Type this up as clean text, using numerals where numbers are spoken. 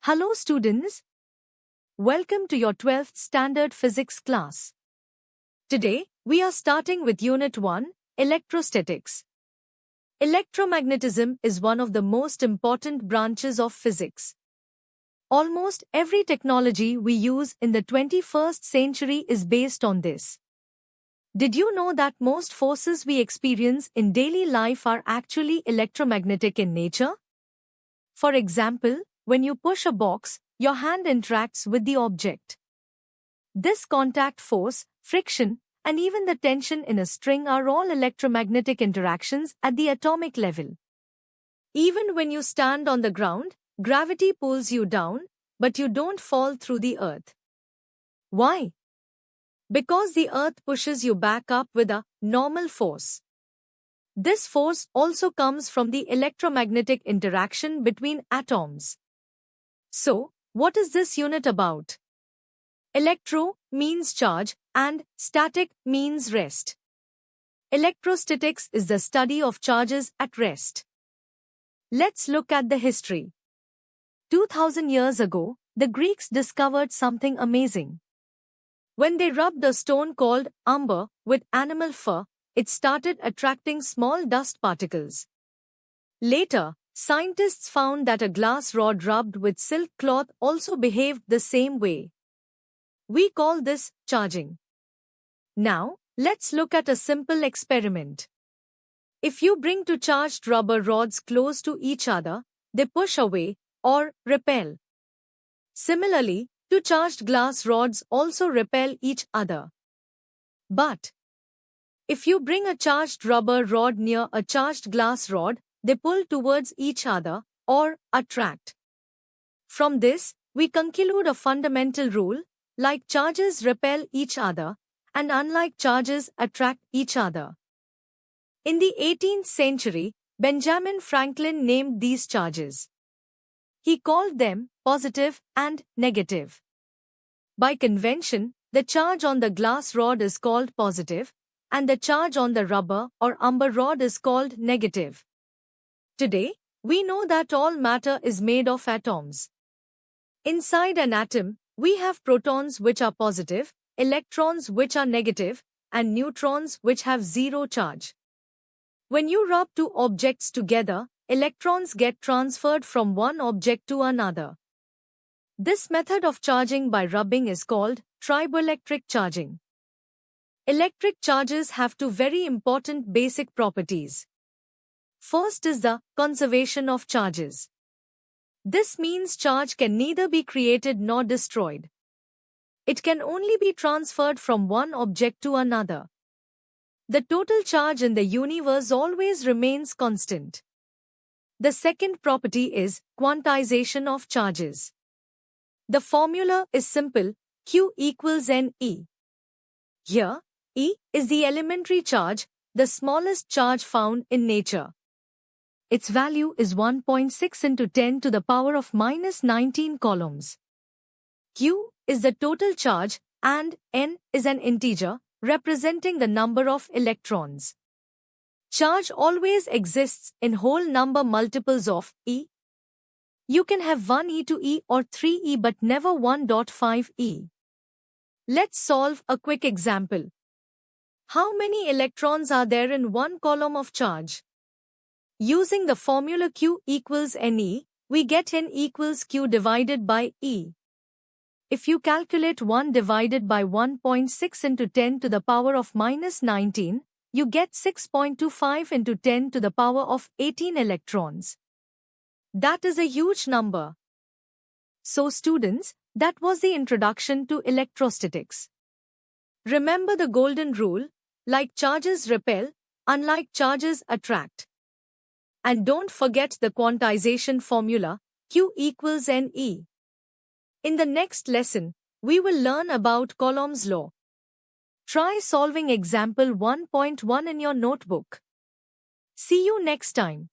Hello students, welcome to your 12th standard physics class. Today, we are starting with Unit 1, Electrostatics. Electromagnetism is one of the most important branches of physics. Almost every technology we use in the 21st century is based on this. Did you know that most forces we experience in daily life are actually electromagnetic in nature? For example, when you push a box, your hand interacts with the object. This contact force, friction, and even the tension in a string are all electromagnetic interactions at the atomic level. Even when you stand on the ground, gravity pulls you down, but you don't fall through the earth. Why? Because the earth pushes you back up with a normal force. This force also comes from the electromagnetic interaction between atoms. So, what is this unit about? Electro means charge and static means rest. Electrostatics is the study of charges at rest. Let's look at the history. 2000 years ago, the Greeks discovered something amazing. When they rubbed a stone called amber with animal fur, it started attracting small dust particles. Later, scientists found that a glass rod rubbed with silk cloth also behaved the same way. We call this charging. Now, let's look at a simple experiment. If you bring two charged rubber rods close to each other, they push away or repel. Similarly, two charged glass rods also repel each other. But if you bring a charged rubber rod near a charged glass rod, they pull towards each other, or attract. From this, we conclude a fundamental rule, like charges repel each other, and unlike charges attract each other. In the 18th century, Benjamin Franklin named these charges. He called them positive and negative. By convention, the charge on the glass rod is called positive, and the charge on the rubber or amber rod is called negative. Today, we know that all matter is made of atoms. Inside an atom, we have protons which are positive, electrons which are negative, and neutrons which have zero charge. When you rub two objects together, electrons get transferred from one object to another. This method of charging by rubbing is called triboelectric charging. Electric charges have two very important basic properties. First is the conservation of charges. This means charge can neither be created nor destroyed. It can only be transferred from one object to another. The total charge in the universe always remains constant. The second property is quantization of charges. The formula is simple, Q equals NE. Here, E is the elementary charge, the smallest charge found in nature. Its value is 1.6 into 10 to the power of minus 19 coulombs. Q is the total charge and N is an integer representing the number of electrons. Charge always exists in whole number multiples of E. You can have 1e to E or 3e but never 1.5e. Let's solve a quick example. How many electrons are there in one coulomb of charge? Using the formula Q equals NE, we get N equals Q divided by E. If you calculate 1 divided by 1.6 into 10 to the power of minus 19, you get 6.25 into 10 to the power of 18 electrons. That is a huge number. So students, that was the introduction to electrostatics. Remember the golden rule, like charges repel, unlike charges attract. And don't forget the quantization formula, Q equals NE. In the next lesson, we will learn about Coulomb's law. Try solving example 1.1 in your notebook. See you next time.